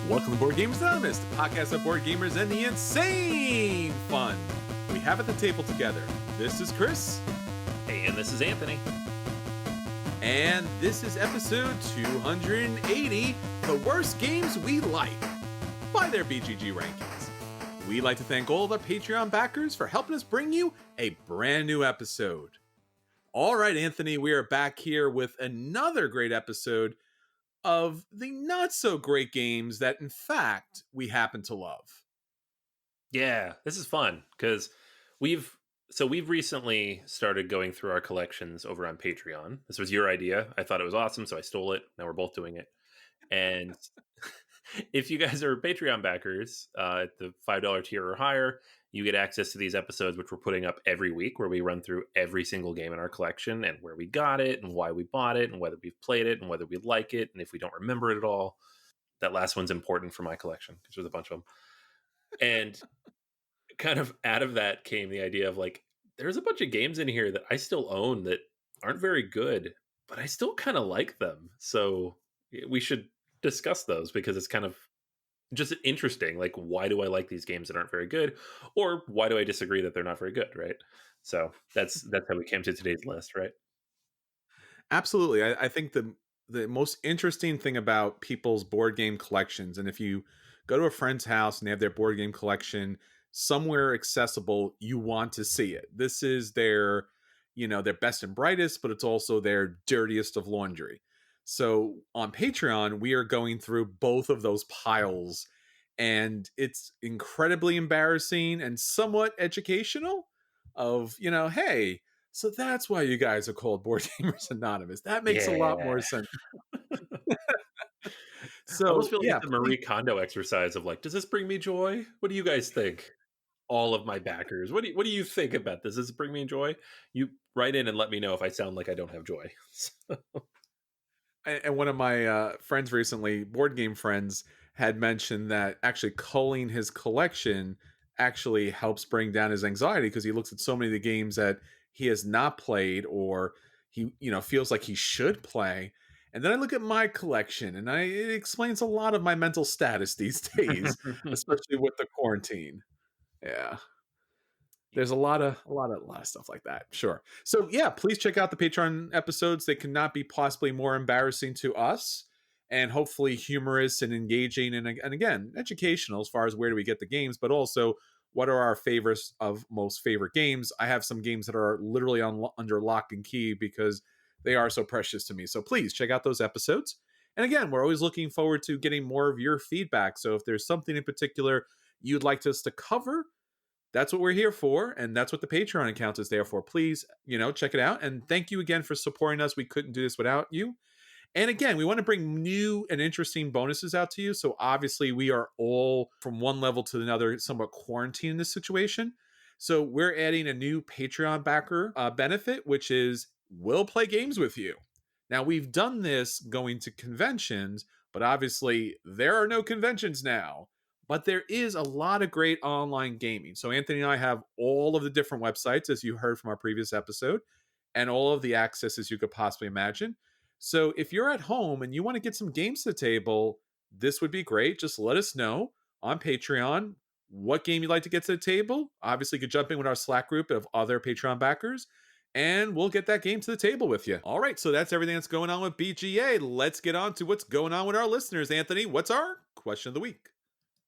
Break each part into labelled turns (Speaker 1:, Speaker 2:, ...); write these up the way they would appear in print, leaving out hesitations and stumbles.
Speaker 1: Welcome to Board Gamers Anonymous, the podcast of board gamers and the insane fun we have at the table together. This is Chris.
Speaker 2: And this is Anthony.
Speaker 1: And this is episode 280, The Worst Games We Like, by their BGG rankings. We'd like to thank all of our Patreon backers for helping us bring you a brand new episode. All right, Anthony, we are back here with another great episode of the not-so-great games that, in fact, we happen to love.
Speaker 2: Yeah, this is fun because we've recently started going through our collections over on Patreon. This was your idea. I thought it was awesome, so I stole it. Now we're both doing it. And if you guys are Patreon backers at the $5 tier or higher, you get access to these episodes, which we're putting up every week, where we run through every single game in our collection and where we got it and why we bought it and whether we've played it and whether we like it. And if we don't remember it at all, that last one's important for my collection because there's a bunch of them. And kind of out of that came the idea of like, there's a bunch of games in here that I still own that aren't very good, but I still kind of like them. So we should discuss those because it's kind of just interesting. Like, why do I like these games that aren't very good? Or why do I disagree that they're not very good, right? So that's how we came to today's list, right?
Speaker 1: Absolutely. I think the most interesting thing about people's board game collections, and if you go to a friend's house and they have their board game collection somewhere accessible, you want to see it. This is their, their best and brightest, but it's also their dirtiest of laundry. So on Patreon, we are going through both of those piles, and it's incredibly embarrassing and somewhat educational of, hey, so that's why you guys are called Board Gamers Anonymous. That makes a lot more sense.
Speaker 2: So I almost feel like it's a Marie Kondo exercise of like, does this bring me joy? What do you guys think? All of my backers. What do you think about this? Does it bring me joy? You write in and let me know if I sound like I don't have joy.
Speaker 1: And one of my friends recently, board game friends, had mentioned that actually culling his collection actually helps bring down his anxiety because he looks at so many of the games that he has not played or he feels like he should play. And then I look at my collection and it explains a lot of my mental status these days, especially with the quarantine. Yeah. There's a lot of stuff like that. Sure. So yeah, please check out the Patreon episodes. They cannot be possibly more embarrassing to us and hopefully humorous and engaging and again, educational as far as where do we get the games, but also what are our favorites of most favorite games. I have some games that are literally under lock and key because they are so precious to me. So please check out those episodes. And again, we're always looking forward to getting more of your feedback. So if there's something in particular you'd like us to cover, that's what we're here for, and that's what the Patreon account is there for. Please, check it out. And thank you again for supporting us. We couldn't do this without you. And again, we want to bring new and interesting bonuses out to you. So obviously, we are all from one level to another somewhat quarantined in this situation. So we're adding a new Patreon backer benefit, which is we'll play games with you. Now, we've done this going to conventions, but obviously there are no conventions now. But there is a lot of great online gaming. So Anthony and I have all of the different websites, as you heard from our previous episode, and all of the accesses you could possibly imagine. So if you're at home and you want to get some games to the table, this would be great. Just let us know on Patreon what game you'd like to get to the table. Obviously, you could jump in with our Slack group of other Patreon backers, and we'll get that game to the table with you. All right, so that's everything that's going on with BGA. Let's get on to what's going on with our listeners. Anthony, what's our question of the week?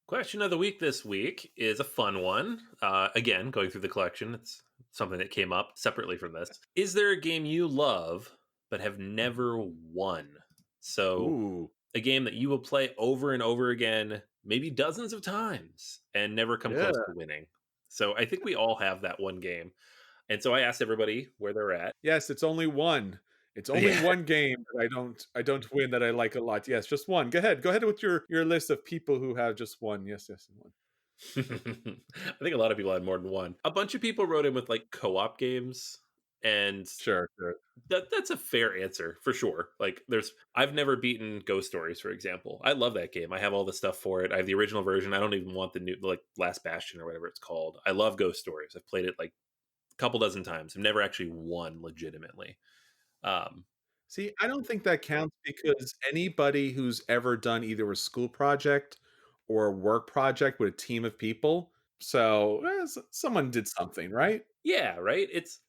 Speaker 2: Question of the week this week is a fun one. Again, going through the collection, it's something that came up separately from this. Is there a game you love but have never won? So a game that you will play over and over again, maybe dozens of times, and never come close to winning. So I think we all have that one game. And so I asked everybody where they're at.
Speaker 1: Yes, it's only one. It's only one game that I don't win that I like a lot. Yes, just one. Go ahead with your list of people who have just one. Yes, one.
Speaker 2: I think a lot of people had more than one. A bunch of people wrote in with like co-op games, and
Speaker 1: sure.
Speaker 2: That's a fair answer for sure. Like I've never beaten Ghost Stories, for example. I love that game. I have all the stuff for it. I have the original version. I don't even want the new, like Last Bastion or whatever it's called. I love Ghost Stories. I've played it like a couple dozen times. I've never actually won legitimately.
Speaker 1: See, I don't think that counts because anybody who's ever done either a school project or a work project with a team of people. So someone did something, right?
Speaker 2: Yeah, right?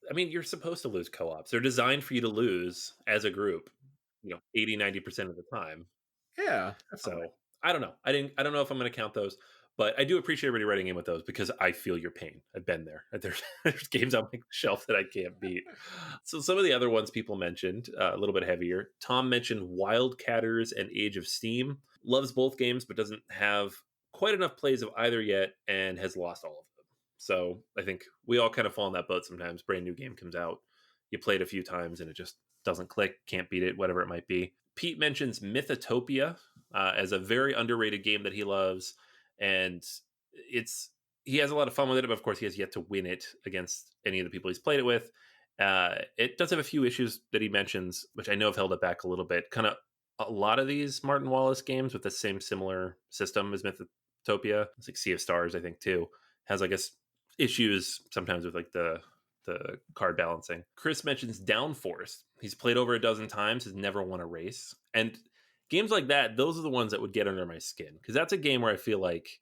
Speaker 2: I mean, you're supposed to lose co-ops. They're designed for you to lose as a group, 80, 90% of the time.
Speaker 1: Yeah, definitely.
Speaker 2: So, I don't know if I'm gonna count those, but I do appreciate everybody writing in with those because I feel your pain. I've been there. There's games on my shelf that I can't beat. So some of the other ones people mentioned, a little bit heavier. Tom mentioned Wildcatters and Age of Steam. Loves both games, but doesn't have quite enough plays of either yet and has lost all of them. So I think we all kind of fall in that boat sometimes. Brand new game comes out, you play it a few times and it just doesn't click, can't beat it, whatever it might be. Pete mentions Mythotopia as a very underrated game that he loves, and it's he has a lot of fun with it. But of course, he has yet to win it against any of the people he's played it with. It does have a few issues that he mentions, which I know have held it back a little bit. Kind of a lot of these Martin Wallace games with the same similar system as Mythotopia. It's like Sea of Stars, I think, too. Has, I guess, issues sometimes with like the card balancing. Chris mentions Downforce. He's played over a dozen times, has never won a race. And games like that, those are the ones that would get under my skin. Because that's a game where I feel like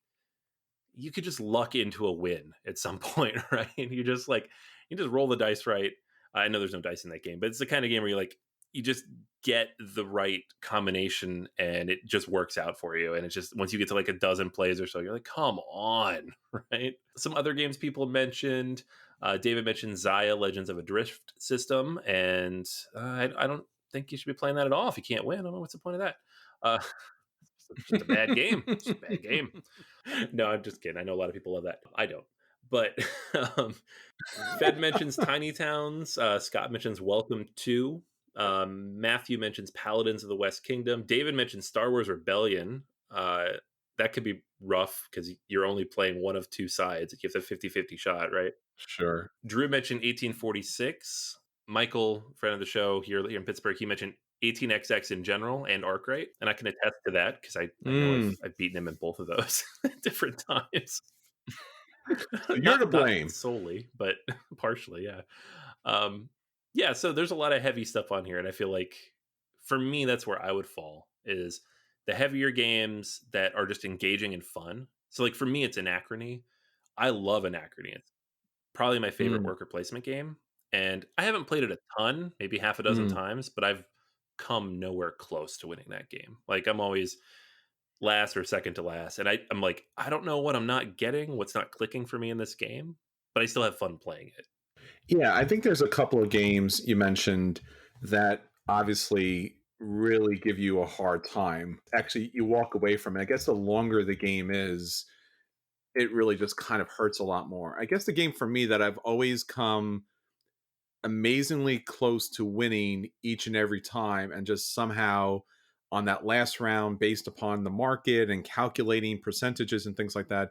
Speaker 2: you could just luck into a win at some point, right? You just roll the dice right. I know there's no dice in that game, but it's the kind of game where you just get the right combination and it just works out for you. And it's just once you get to like a dozen plays or so, you're like, come on, right? Some other games people mentioned. David mentioned Zaya Legends of a Drift system, and I don't think you should be playing that at all if you can't win. I don't know what's the point of that. Uh, just a bad game. Just a bad game. No, I'm just kidding. I know a lot of people love that. I don't. But um, Fed mentions Tiny Towns. Scott mentions Welcome to. Matthew mentions Paladins of the West Kingdom. David mentions Star Wars Rebellion. That could be rough because you're only playing one of two sides. You have a 50-50 shot, right?
Speaker 1: Sure.
Speaker 2: Drew mentioned 1846. Michael, friend of the show here in Pittsburgh, he mentioned 18XX in general and Arkwright. And I can attest to that because I know I've beaten him in both of those at different times.
Speaker 1: So you're to
Speaker 2: not
Speaker 1: blame.
Speaker 2: solely, but partially, yeah. Yeah, so there's a lot of heavy stuff on here, and I feel like for me, that's where I would fall is the heavier games that are just engaging and fun. So, like for me, it's Anachrony. I love Anachrony. It's probably my favorite
Speaker 1: Mm,
Speaker 2: worker placement game, and I haven't played it a ton, maybe half a dozen
Speaker 1: mm.
Speaker 2: times, but I've come nowhere close to winning that game. Like I'm always last or second to last. And I'm like, I don't know what I'm not getting, what's not clicking for me in this game, but I still have fun playing it.
Speaker 1: Yeah, I think there's a couple of games you mentioned that obviously really give you a hard time. Actually, you walk away from it. I guess the longer the game is, it really just kind of hurts a lot more. I guess the game for me that I've always come amazingly close to winning each and every time, and just somehow on that last round, based upon the market and calculating percentages and things like that,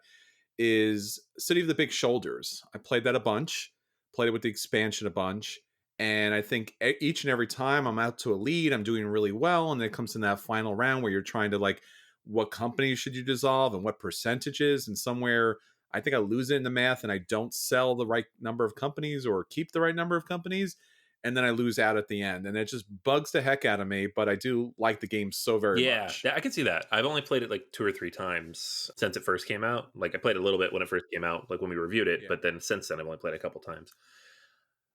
Speaker 1: is City of the Big Shoulders. I played that a bunch, played it with the expansion a bunch, and I think each and every time I'm out to a lead, I'm doing really well, and then it comes in that final round where you're trying to like, what companies should you dissolve and what percentages, and somewhere I think I lose it in the math and I don't sell the right number of companies or keep the right number of companies, and then I lose out at the end, and it just bugs the heck out of me. But I do like the game so very
Speaker 2: Yeah,
Speaker 1: much.
Speaker 2: I can see that. I've only played it like 2 or 3 times since it first came out. Like I played a little bit when it first came out, like when we reviewed it,
Speaker 1: Yeah.
Speaker 2: but then since then I've only played it a couple times.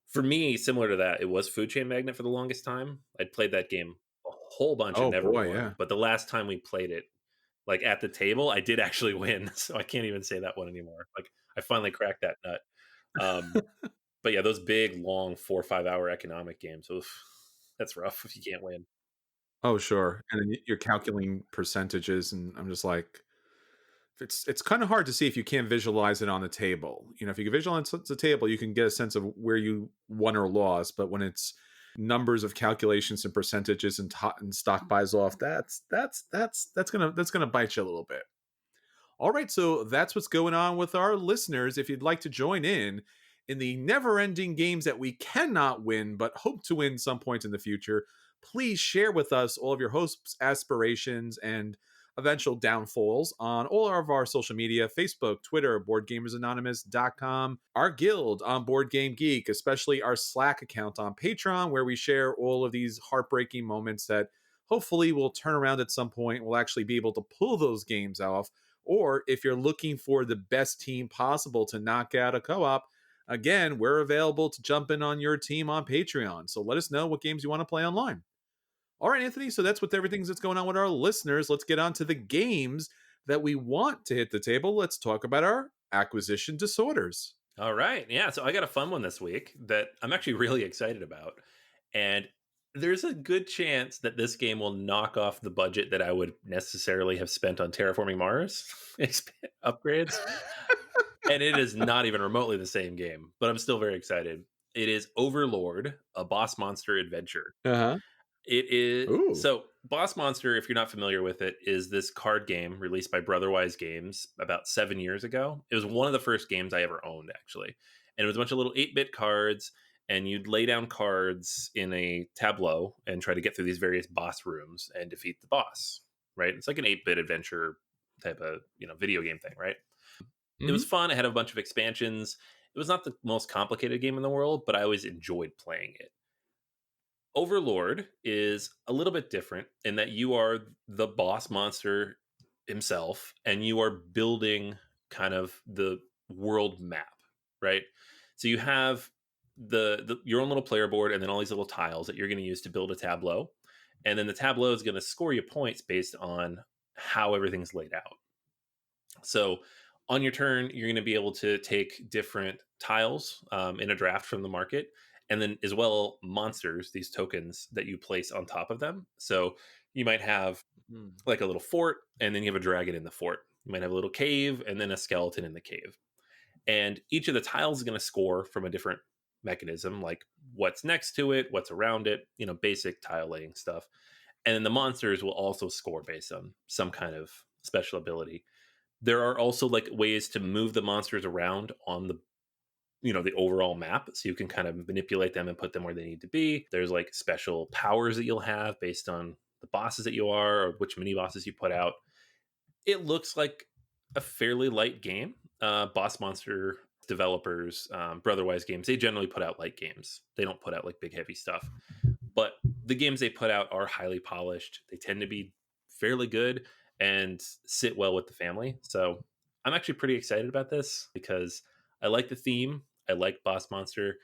Speaker 2: For me, similar to that, it was Food Chain Magnet for the longest time. I'd played that game a whole bunch and
Speaker 1: Oh
Speaker 2: never
Speaker 1: boy,
Speaker 2: won.
Speaker 1: yeah.
Speaker 2: But the last time we played it, like at the table, I did actually win. So I can't even say that one anymore. Like I finally cracked that nut. Um, but yeah, those big, long 4 or 5 hour economic games, oof, that's rough if you can't win.
Speaker 1: Oh, sure. And then you're calculating percentages, and I'm just like, it's kind of hard to see if you can't visualize it on the table. If you can visualize the table, you can get a sense of where you won or lost. But when it's numbers of calculations and percentages and stock buys off, that's gonna bite you a little bit. All right, so that's what's going on with our listeners. If you'd like to join in the never-ending games that we cannot win but hope to win some point in the future, please share with us all of your hopes, aspirations, and eventual downfalls on all of our social media: Facebook, Twitter, BoardGamersAnonymous.com, our guild on Board Game Geek, especially our Slack account on Patreon, where we share all of these heartbreaking moments that hopefully will turn around at some point. We'll actually be able to pull those games off Or if you're looking for the best team possible to knock out a co-op, again, we're available to jump in on your team on Patreon. So let us know what games you want to play online. All right, Anthony. So that's with everything that's going on with our listeners. Let's get on to the games that we want to hit the table. Let's talk about our acquisition disorders.
Speaker 2: All right. Yeah. So I got a fun one this week that I'm actually really excited about. And there's a good chance that this game will knock off the budget that I would necessarily have spent on Terraforming Mars upgrades. And it is not even remotely the same game, but I'm still very excited. It is Overlord, a boss monster adventure.
Speaker 1: Uh huh.
Speaker 2: It is
Speaker 1: Ooh.
Speaker 2: so Boss Monster, if you're not familiar with it, is this card game released by Brotherwise Games about 7 years ago. It was one of the first games I ever owned, actually. And it was a bunch of little 8-bit cards, and you'd lay down cards in a tableau and try to get through these various boss rooms and defeat the boss. Right? It's like an 8-bit adventure type of, video game thing, right? It was
Speaker 1: Hmm.
Speaker 2: fun. It had a bunch of expansions. It was not the most complicated game in the world, but I always enjoyed playing it. Overlord is a little bit different in that you are the boss monster himself and you are building kind of the world map, right? So you have the your own little player board and then all these little tiles that you're going to use to build a tableau. And then the tableau is going to score you points based on how everything's laid out. So on your turn, you're going to be able to take different tiles in a draft from the market, and then as well monsters, these tokens that you place on top of them. So you might have
Speaker 1: Mm.
Speaker 2: like a little fort, and then you have a dragon in the fort. You might have a little cave, and then a skeleton in the cave. And each of the tiles is going to score from a different mechanism, like what's next to it, what's around it, basic tile laying stuff. And then the monsters will also score based on some kind of special ability. There are also like ways to move the monsters around on the overall map, so you can kind of manipulate them and put them where they need to be. There's like special powers that you'll have based on the bosses that you are or which mini bosses you put out. It looks like a fairly light game. Boss Monster developers, Brotherwise Games, they generally put out light games. They don't put out like big heavy stuff, but the games they put out are highly polished. They tend to be fairly good and sit well with the family. So I'm actually pretty excited about this because I like the theme. I like Boss Monster.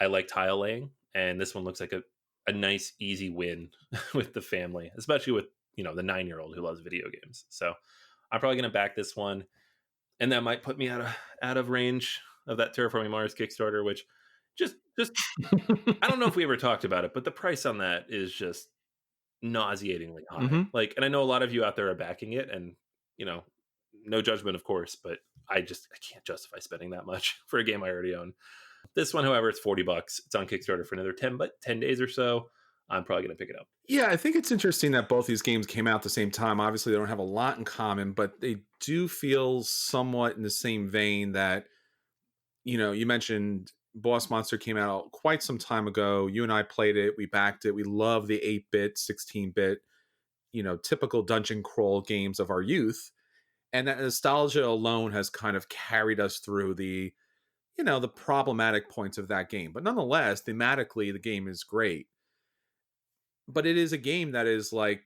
Speaker 2: I like tile laying. And this one looks like a nice, easy win with the family, especially with, the 9-year-old who loves video games. So I'm probably going to back this one. And that might put me out of range of that Terraforming Mars Kickstarter, which just I don't know if we ever talked about it, but the price on that is just nauseatingly high.
Speaker 1: Hmm.
Speaker 2: Like, and I know a lot of you out there are backing it, and you know, no judgment, of course, but I can't justify spending that much for a game I already own. This one, however, it's $40. It's on Kickstarter for another 10 days or so. I'm probably gonna pick it up.
Speaker 1: Yeah, I think it's interesting that both these games came out at the same time. Obviously, they don't have a lot in common, but they do feel somewhat in the same vein that, you mentioned Boss Monster came out quite some time ago. You and I played it. We backed it. We love the 8-bit, 16-bit, typical dungeon crawl games of our youth. And that nostalgia alone has kind of carried us through the problematic points of that game. But nonetheless, thematically, the game is great. But it is a game that is like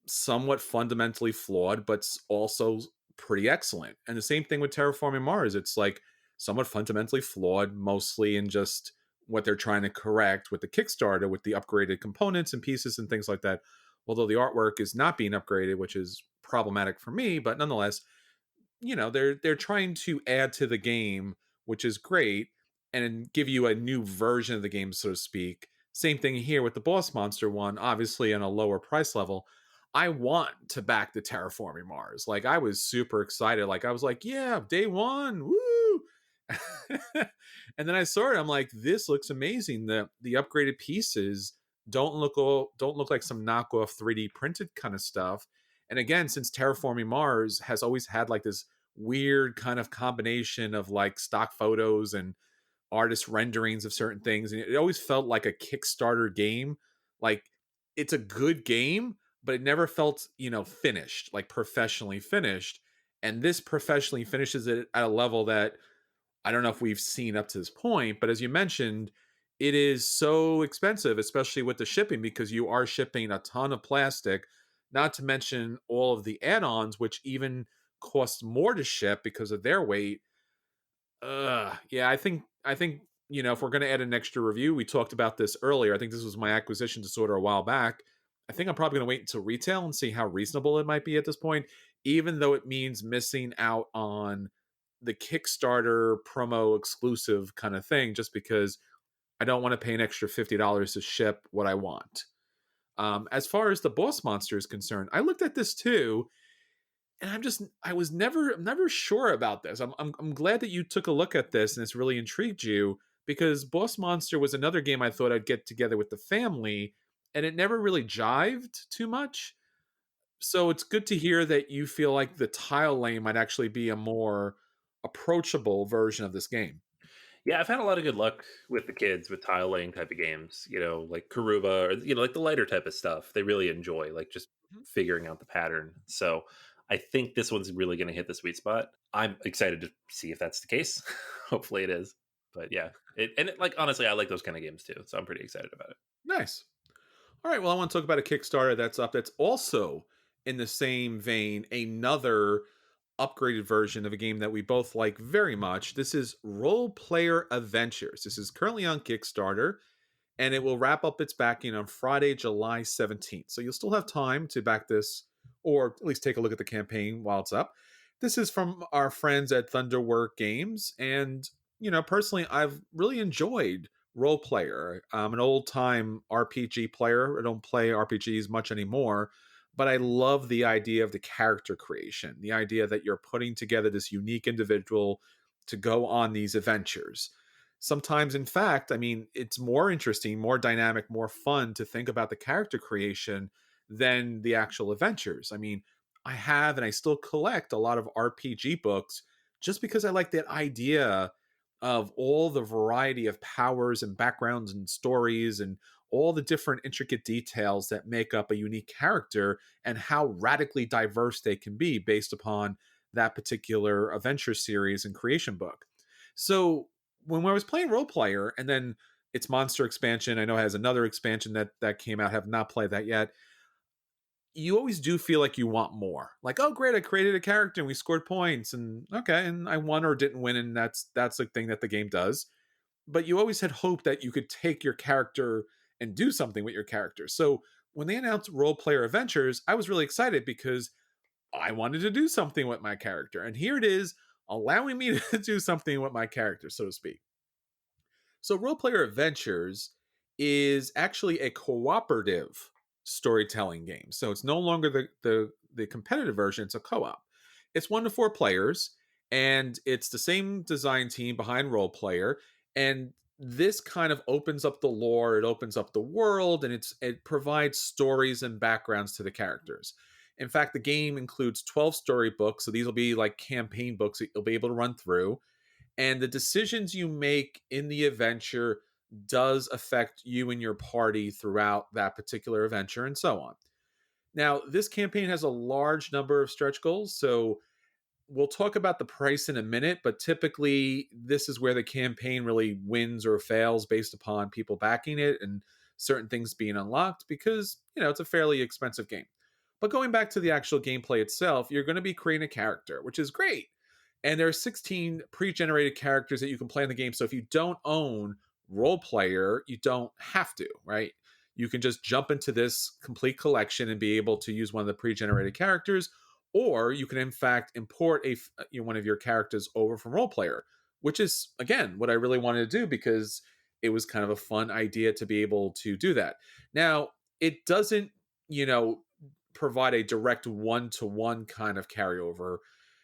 Speaker 1: somewhat fundamentally flawed, but also pretty excellent. And the same thing with Terraforming Mars. It's like somewhat fundamentally flawed, mostly in just what they're trying to correct with the Kickstarter, with the upgraded components and pieces and things like that. Although the artwork is not being upgraded, which is problematic for me, but nonetheless, they're trying to add to the game, which is great, and give you a new version of the game, so to speak. Same thing here with the Boss Monster one, obviously on a lower price level. I want to back the Terraforming Mars. Like, I was super excited. Like, I was like, yeah, day one, woo. And then I saw it. I'm like, this looks amazing. The upgraded pieces don't look like some knockoff 3D printed kind of stuff. And again, since Terraforming Mars has always had like this weird kind of combination of like stock photos and artist renderings of certain things, and it always felt like a Kickstarter game. Like, it's a good game, but it never felt finished, like professionally finished. And this professionally finishes it at a level that I don't know if we've seen up to this point. But as you mentioned, it is so expensive, especially with the shipping, because you are shipping a ton of plastic, not to mention all of the add-ons, which even cost more to ship because of their weight. Yeah, I think if we're gonna add an extra review, we talked about this earlier. I think this was my acquisition disorder a while back. I think I'm probably gonna wait until retail and see how reasonable it might be at this point, even though it means missing out on the Kickstarter promo exclusive kind of thing, just because I don't want to pay an extra $50 to ship what I want. As far as the boss monster is concerned, I looked at this too, and I was never sure about this. I'm glad that you took a look at this and it's really intrigued you, because Boss Monster was another game I thought I'd get together with the family, and it never really jived too much. So it's good to hear that you feel like the tile lane might actually be a more approachable version of this game.
Speaker 2: Yeah, I've had a lot of good luck with the kids with tile laying type of games, like Karuba, or like the lighter type of stuff. They really enjoy like just
Speaker 1: Mhm.
Speaker 2: figuring out the pattern. So I think this one's really going to hit the sweet spot. I'm excited to see if that's the case. Hopefully it is. But yeah, like honestly, I like those kind of games too, so I'm pretty excited about it.
Speaker 1: Nice. All right. Well, I want to talk about a Kickstarter that's up. That's also in the same vein. Another upgraded version of a game that we both like very much. This is Role Player Adventures. This is currently on Kickstarter, and it will wrap up its backing on Friday, July 17th. So you'll still have time to back this, or at least take a look at the campaign while it's up. This is from our friends at Thunderwork Games, and personally, I've really enjoyed Role Player. I'm an old time RPG player. I don't play RPGs much anymore, but I love the idea of the character creation, the idea that you're putting together this unique individual to go on these adventures. Sometimes, in fact, I mean, it's more interesting, more dynamic, more fun to think about the character creation than the actual adventures. I mean, I have and I still collect a lot of RPG books just because I like that idea of all the variety of powers and backgrounds and stories and all the different intricate details that make up a unique character, and how radically diverse they can be based upon that particular adventure series and creation book. So when I was playing Role Player, and then its monster expansion, I know it has another expansion that came out. Have not played that yet. You always do feel like you want more. Like, oh great, I created a character and we scored points, and okay, and I won or didn't win, and that's the thing that the game does. But you always had hope that you could take your character and do something with your character. So when they announced Role Player Adventures, I was really excited because I wanted to do something with my character. And here it is, allowing me to do something with my character, so to speak. So, Role Player Adventures is actually a cooperative storytelling game. So, it's no longer the competitive version, it's a co op. It's 1 to 4 players, and it's the same design team behind Role Player. And this kind of opens up the lore, it opens up the world, and it provides stories and backgrounds to the characters. In fact, the game includes 12 storybooks. So, these will be like campaign books that you'll be able to run through, and the decisions you make in the adventure does affect you and your party throughout that particular adventure, and so on. Now, this campaign has a large number of stretch goals, so we'll talk about the price in a minute, but typically this is where the campaign really wins or fails based upon people backing it and certain things being unlocked, because it's a fairly expensive game. But going back to the actual gameplay itself, you're going to be creating a character, which is great. And there are 16 pre-generated characters that you can play in the game. So if you don't own Role Player, you don't have to, right? You can just jump into this complete collection and be able to use one of the pre-generated characters, or you can in fact import one of your characters over from Role Player, which is again what I really wanted to do, because it was kind of a fun idea to be able to do that. Now, it doesn't, you know, provide a direct one-to-one kind of carryover.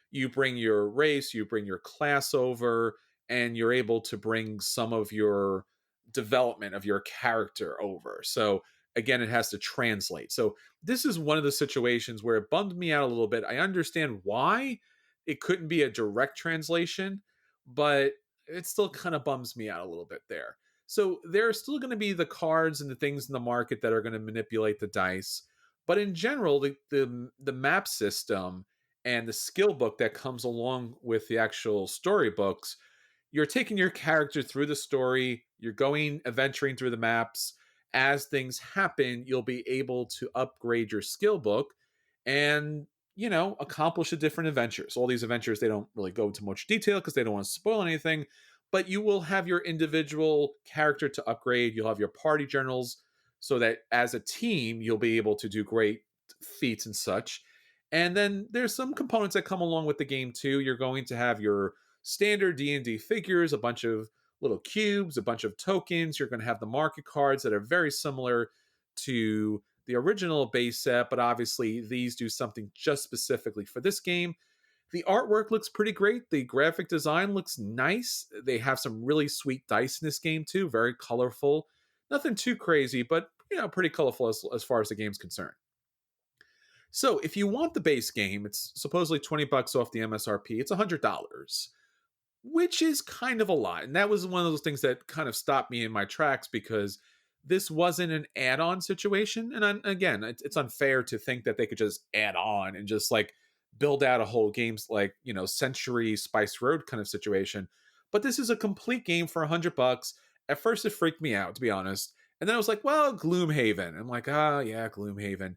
Speaker 1: You bring your race, you bring your class over, and you're able to bring some of your development of your character over. So again, it has to translate. So this is one of the situations where it bummed me out a little bit. I understand why it couldn't be a direct translation, but it still kind of bums me out a little bit there. So there are still going to be the cards and the things in the market that are going to manipulate the dice, but in general, the map system and the skill book that comes along with the actual storybooks, you're taking your character through the story, you're going adventuring through the maps. As things happen, you'll be able to upgrade your skill book, and accomplish the different adventures. All these adventures, they don't really go into much detail because they don't want to spoil anything, but you will have your individual character to upgrade. You'll have your party journals so that as a team, you'll be able to do great feats and such. And then there's some components that come along with the game too. You're going to have your standard D&D figures, a bunch of little cubes, a bunch of tokens. You're going to have the market cards that are very similar to the original base set, but obviously these do something just specifically for this game. The artwork looks pretty great. The graphic design looks nice. They have some really sweet dice in this game too, very colorful. Nothing too crazy, but pretty colorful as far as the game's concerned. So if you want the base game, it's supposedly $20 off the MSRP. It's $100, which is kind of a lot. And that was one of those things that kind of stopped me in my tracks because this wasn't an add-on situation. And again, it's unfair to think that they could just add on and just like build out a whole game's like, Century Spice Road kind of situation. But this is a complete game for $100. At first it freaked me out, to be honest. And then I was like, well, Gloomhaven. I'm like, yeah, Gloomhaven.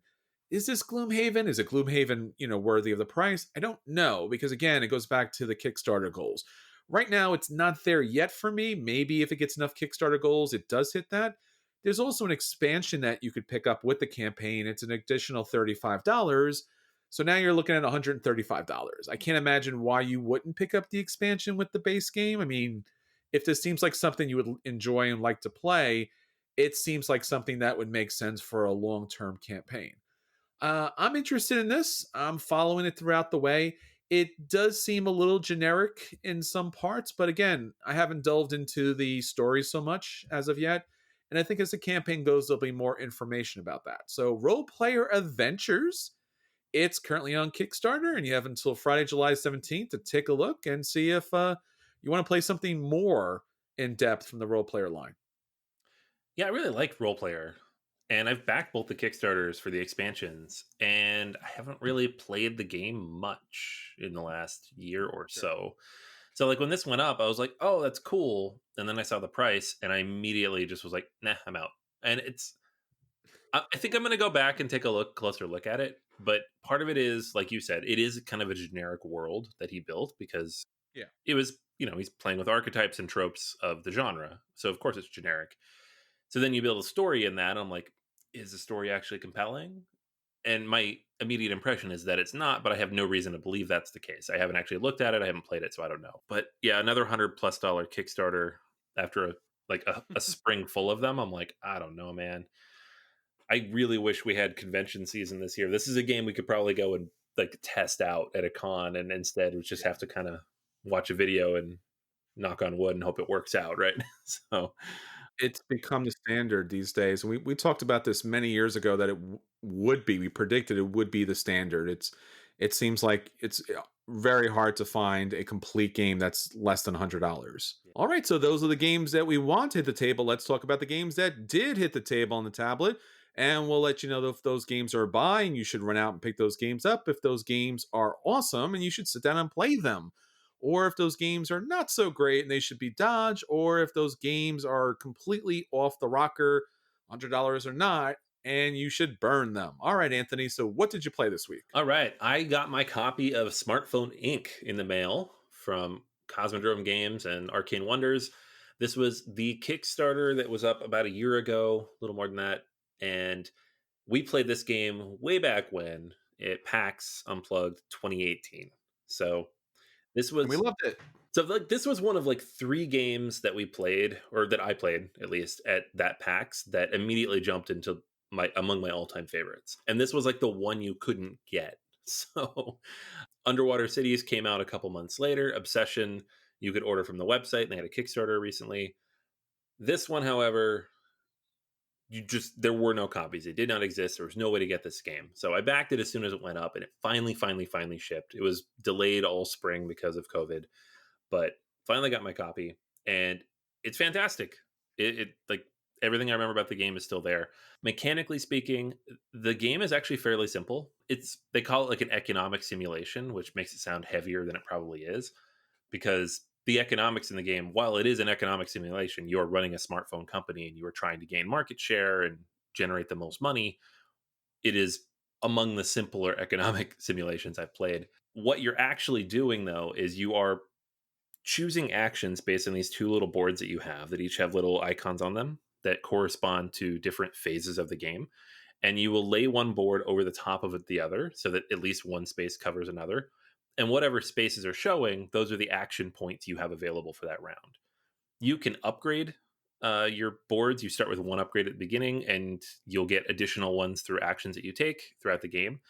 Speaker 1: Is this Gloomhaven? Is it Gloomhaven, worthy of the price? I don't know, because again, it goes back to the Kickstarter goals. Right now, it's not there yet for me. Maybe if it gets enough Kickstarter goals, it does hit that. There's also an expansion that you could pick up with the campaign. It's an additional $35. So now you're looking at $135. I can't imagine why you wouldn't pick up the expansion with the base game. I mean, if this seems like something you would enjoy and like to play, it seems like something that would make sense for a long-term campaign. I'm interested in this. I'm following it throughout the way. It does seem a little generic in some parts, but again, I haven't delved into the story so much as of yet. And I think as the campaign goes, there'll be more information about that. So, Role Player Adventures, it's currently on Kickstarter, and you have until Friday, July 17th to take a look and see if you want to play something more in depth from the Role Player line.
Speaker 2: Yeah, I really like Role Player, and I've backed both the Kickstarters for the expansions, and I haven't really played the game much in the last year or
Speaker 1: Sure.
Speaker 2: so. So, like, when this went up, I was like, "Oh, that's cool," and then I saw the price, and I immediately just was like, "Nah, I'm out." And I think I'm gonna go back and take a closer look at it. But part of it is, like you said, it is kind of a generic world that he built because
Speaker 1: Yeah.
Speaker 2: it was, he's playing with archetypes and tropes of the genre, so of course it's generic. So then you build a story in that. And I'm like, is the story actually compelling? And my immediate impression is that it's not, but I have no reason to believe that's the case. I haven't actually looked at it. I haven't played it, so I don't know. But yeah, another $100+ Kickstarter after a spring full of them. I'm like, I don't know, man. I really wish we had convention season this year. This is a game we could probably go and like test out at a con, and instead we just have to kind of watch a video and knock on wood and hope it works out, right? So
Speaker 1: It's become the standard these days. We talked about this many years ago that it would be. We predicted it would be the standard. It seems like it's very hard to find a complete game that's less than $100. All right, so those are the games that we want to hit the table. Let's talk about the games that did hit the table on the tablet, and we'll let you know if those games are a buy, and you should run out and pick those games up. If those games are awesome, and you should sit down and play them, or if those games are not so great and they should be dodged, or if those games are completely off the rocker, $100 or not, and you should burn them. All right, Anthony. So, what did you play this week?
Speaker 2: all right, I got my copy of Smartphone Inc. in the mail from Cosmodrome Games and Arcane Wonders. This was the Kickstarter that was up about a year ago, a little more than that. And we played this game way back when at PAX Unplugged 2018. So this
Speaker 1: And we
Speaker 2: was
Speaker 1: loved it.
Speaker 2: this was one of like three games that we played, or that I played at least at that PAX, that immediately jumped into my among my all-time favorites. And this was like the one you couldn't get. So Underwater Cities came out a couple months later. Obsession, you could order from the website, and they had a Kickstarter recently. This one, however, there were no copies. It did not exist. There was no way to get this game. So I backed it as soon as it went up, and it finally shipped. It was delayed all spring because of COVID, but finally got my copy, and it's fantastic. It like everything I remember about the game is still there. Mechanically speaking, the game is actually fairly simple. They call it like an economic simulation, which makes it sound heavier than it probably is, because the economics in the game, while it is an economic simulation, you're running a smartphone company and you are trying to gain market share and generate the most money. It is among the simpler economic simulations I've played. What you're actually doing though is you are choosing actions based on these two little boards that you have that each have little icons on them that correspond to different phases of the game. And you will lay one board over the top of the other so that at least one space covers another. And whatever spaces are showing, those are the action points you have available for that round. You can upgrade your boards. You start with one upgrade at the beginning, and you'll get additional ones through actions that you take throughout the game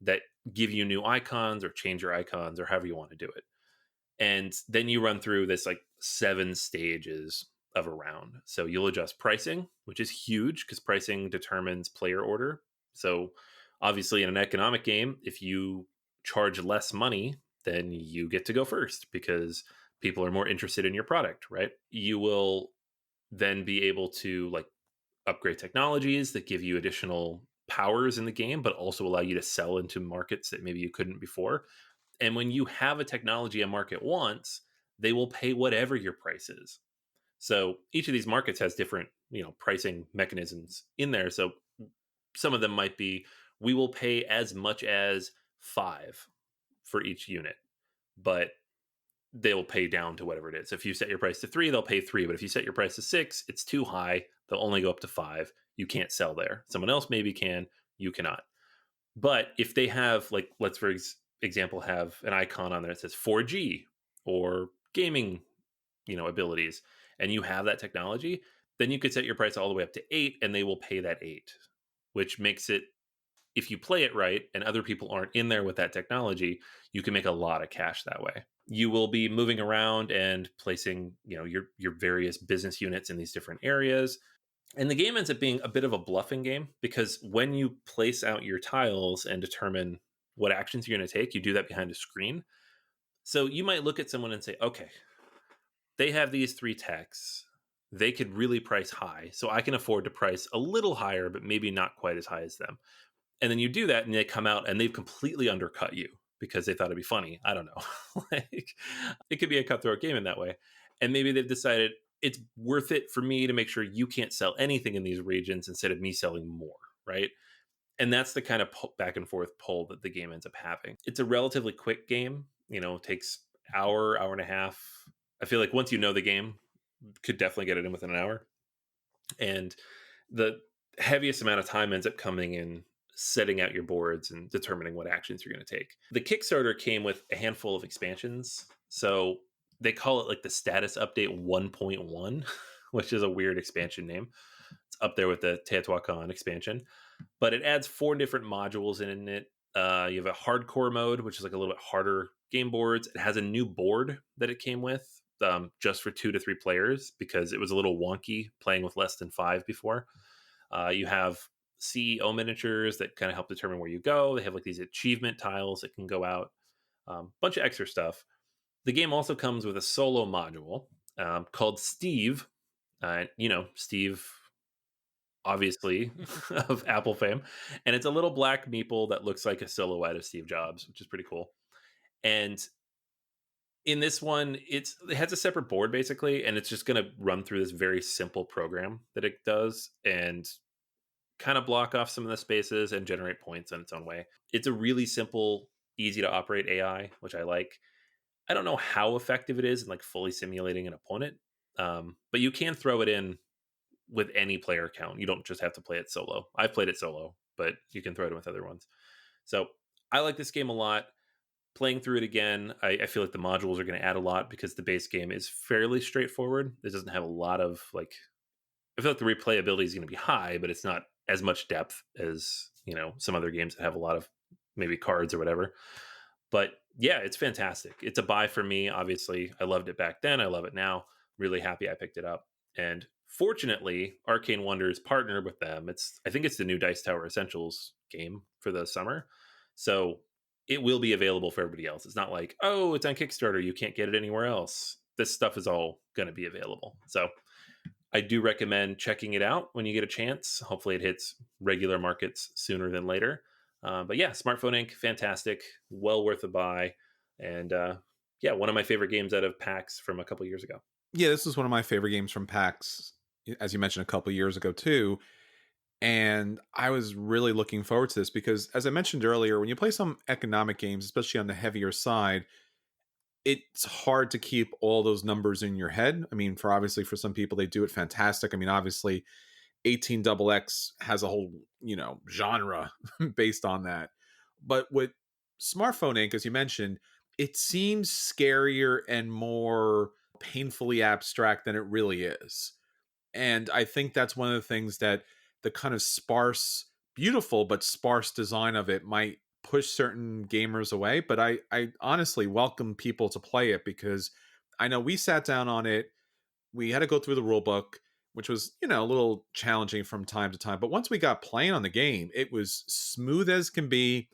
Speaker 2: that give you new icons or change your icons or however you want to do it. And then you run through this like 7 stages of a round. So you'll adjust pricing, which is huge because pricing determines player order. So obviously in an economic game, if you charge less money, then you get to go first because people are more interested in your product, right? You will then be able to like upgrade technologies that give you additional powers in the game, but also allow you to sell into markets that maybe you couldn't before. And when you have a technology a market wants, they will pay whatever your price is. So each of these markets has different, pricing mechanisms in there. So some of them might be, we will pay as much as 5 for each unit, but they'll pay down to whatever it is. If you set your price to 3, they'll pay 3. But if you set your price to 6, it's too high. They'll only go up to 5. You can't sell there. Someone else maybe can. You cannot. But if they have, like, let's for example, have an icon on there that says 4G or gaming, abilities, and you have that technology, then you could set your price all the way up to 8, and they will pay that 8, which makes it, if you play it right and other people aren't in there with that technology, you can make a lot of cash that way. You will be moving around and placing, your various business units in these different areas. And the game ends up being a bit of a bluffing game because when you place out your tiles and determine what actions you're going to take, you do that behind a screen. So you might look at someone and say, okay, they have these 3 techs. They could really price high. So I can afford to price a little higher, but maybe not quite as high as them. And then you do that and they come out and they've completely undercut you because they thought it'd be funny. I don't know. Like, it could be a cutthroat game in that way. And maybe they've decided it's worth it for me to make sure you can't sell anything in these regions instead of me selling more, right? And that's the kind of back and forth pull that the game ends up having. It's a relatively quick game, it takes hour and a half. I feel like once you know the game, could definitely get it in within an hour. And the heaviest amount of time ends up coming in setting out your boards and determining what actions you're going to take. The Kickstarter came with a handful of expansions. So they call it like the status update 1.1, which is a weird expansion name. It's up there with the Teotihuacan expansion, but it adds 4 different modules in it. You have a hardcore mode, which is like a little bit harder game boards. It has a new board that it came with, just for 2 to 3 players because it was a little wonky playing with less than 5 before. You have CEO miniatures that kind of help determine where you go. They have like these achievement tiles that can go out. Bunch of extra stuff. The game also comes with a solo module called Steve. Steve, obviously, of Apple fame. And it's a little black meeple that looks like a silhouette of Steve Jobs, which is pretty cool. And in this one, it has a separate board basically, and it's just going to run through this very simple program that it does and kind of block off some of the spaces and generate points in its own way. It's a really simple, easy to operate AI, which I like. I don't know how effective it is in like fully simulating an opponent, but you can throw it in with any player count. You don't just have to play it solo. I've played it solo, but you can throw it in with other ones. So I like this game a lot. Playing through it again, I feel like the modules are going to add a lot because the base game is fairly straightforward. It doesn't have a lot of like, I feel like the replayability is going to be high, but it's not as much depth as, some other games that have a lot of maybe cards or whatever. But yeah, it's fantastic. It's a buy for me. Obviously, I loved it back then. I love it now. Really happy I picked it up. And fortunately, Arcane Wonders partnered with them. I think it's the new Dice Tower Essentials game for the summer. So it will be available for everybody else. It's not like, oh, it's on Kickstarter, you can't get it anywhere else. This stuff is all going to be available. So I do recommend checking it out when you get a chance. Hopefully it hits regular markets sooner than later. But yeah, Smartphone Inc., fantastic, well worth a buy. And yeah, one of my favorite games out of PAX from a couple years ago.
Speaker 1: Yeah, this is one of my favorite games from PAX, as you mentioned a couple years ago too. And I was really looking forward to this because, as I mentioned earlier, when you play some economic games, especially on the heavier side, it's hard to keep all those numbers in your head. I mean, for obviously for some people they do it fantastic. I mean, obviously 18 double X has a whole, genre based on that. But with Smartphone Inc., as you mentioned, it seems scarier and more painfully abstract than it really is. And I think that's one of the things that the kind of sparse, beautiful but sparse design of it might push certain gamers away. But I honestly welcome people to play it because I know we sat down on it. We had to go through the rule book, which was, a little challenging from time to time. But once we got playing on the game, it was smooth as can be.